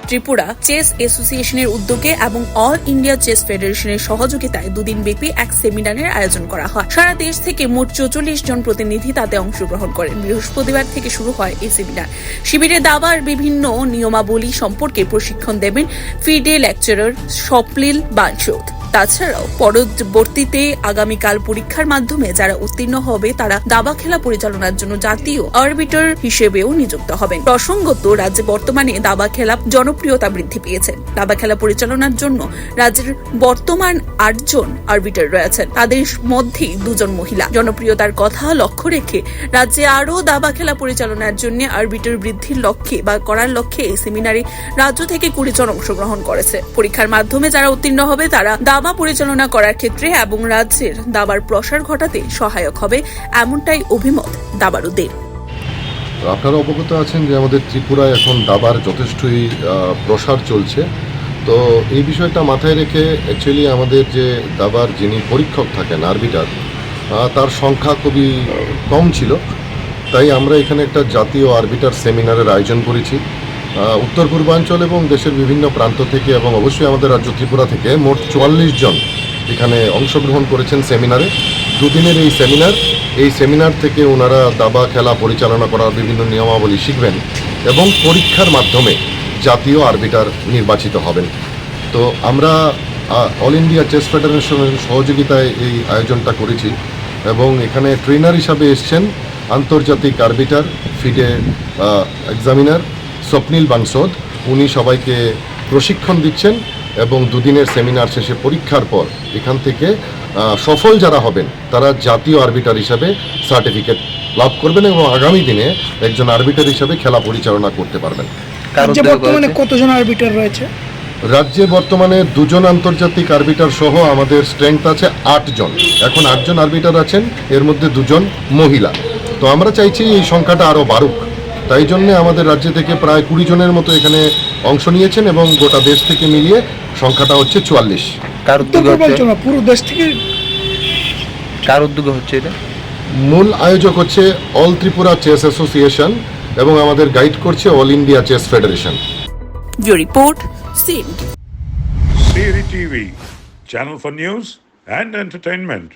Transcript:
Tripura chess অ্যাসোসিয়েশনের উদ্যোগে এবং অল ইন্ডিয়া চেস ফেডারেশনের সহযোগিতায় দুদিন ব্যাপী এক সেমিনারের আয়োজন করা হয়। সারা দেশ থেকে মোট 44 জন প্রতিনিধি তাতে অংশগ্রহণ করেন। বৃহস্পতিবার থেকে শুরু হয় এই সেমিনার। শিবিরে দাবার বিভিন্ন নিয়মাবলী সম্পর্কে প্রশিক্ষণ দেবেন ফিডে লেকচারার স্বপ্নিল বানসোদ। তাছাড়াও পরবর্তীতে আগামীকাল পরীক্ষার মাধ্যমে যারা উত্তীর্ণ হবে তারা দাবা খেলা পরিচালনার জন্য জাতীয় আরবিটার হিসেবেও নিযুক্ত হবেন। প্রসঙ্গত, রাজ্যে বর্তমানে দাবা খেলা জনপ্রিয়তা বৃদ্ধি পেয়েছে। দাবা খেলা পরিচালনার জন্য রাজ্যের বর্তমান 8 জন আরবিটার রয়েছেন, তাদের মধ্যে 2 জন মহিলা। জনপ্রিয়তার কথা লক্ষ্য রেখে রাজ্যে আরও দাবা খেলা পরিচালনার জন্য আরবিটার বৃদ্ধির লক্ষ্যে বা করার লক্ষ্যে এই সেমিনারে রাজ্য থেকে 20 জন অংশগ্রহণ করেছে। পরীক্ষার মাধ্যমে যারা উত্তীর্ণ হবে তারা দাবা পরিচালনা করার ক্ষেত্রে এবং রাজ্যের দাবার প্রসার ঘটাতে সহায়ক হবে, এমনটাই অভিমত দাবারুদের। আপনারা অবগত আছেন যে আমাদের ত্রিপুরায় এখন দাবার যথেষ্টই প্রসার চলছে। তো এই বিষয়টা মাথায় রেখে অ্যাকচুয়ালি আমাদের যে দাবার যিনি পরীক্ষক থাকেন আরবিটার, তার সংখ্যা খুবই কম ছিল। তাই আমরা এখানে একটা জাতীয় আরবিটার সেমিনারের আয়োজন করেছি। উত্তর পূর্বাঞ্চল এবং দেশের বিভিন্ন প্রান্ত থেকে এবং অবশ্যই আমাদের রাজ্য ত্রিপুরা থেকে মোট 44 জন এখানে অংশগ্রহণ করেছেন সেমিনারে। দুদিনের এই সেমিনার থেকে ওনারা দাবা খেলা পরিচালনা করার বিভিন্ন নিয়মাবলী শিখবেন এবং পরীক্ষার মাধ্যমে জাতীয় আরবিটার নির্বাচিত হবেন। তো আমরা অল ইন্ডিয়া চেস ফেডারেশনের সহযোগিতায় এই আয়োজনটা করেছি এবং এখানে ট্রেনার হিসাবে এসছেন আন্তর্জাতিক আরবিটার ফিডে এক্সামিনার স্বপ্নিল বানসোদ। উনি সবাইকে প্রশিক্ষণ দিচ্ছেন এবং দুদিনের সেমিনার শেষে পরীক্ষার পর এখান থেকে সফল যারা হবেন তারা জাতীয় আরবিটার হিসাবে সার্টিফিকেট লাভ করবেন এবং আগামী দিনে একজন আরবিটার হিসাবে খেলা পরিচালনা করতে পারবেন। রাজ্যে বর্তমানে কতজন আরবিটার রয়েছে? রাজ্যে বর্তমানে 2 জন আন্তর্জাতিক আরবিটার সহ আমাদের স্ট্রেংথ আছে 8 জন। এখন 8 জন আরবিটার আছেন, এর মধ্যে 2 জন মহিলা। তো আমরা চাইছি এই সংখ্যাটা আরও বাড়ুক। তাই জন্য আমাদের রাজ্য থেকে প্রায় 20 জনের মতো এখানে অংশ নিয়েছেন এবং গোটা দেশ থেকে মিলিয়ে সংখ্যাটা হচ্ছে 44। পুরো দেশ থেকে কার উদ্যোগে হচ্ছে এটা? মূল আয়োজক হচ্ছে অল ত্রিপুরা চেস অ্যাসোসিয়েশন এবং আমাদের গাইড করছে all India chess federation. Report সিন Siri TV, channel for news and entertainment.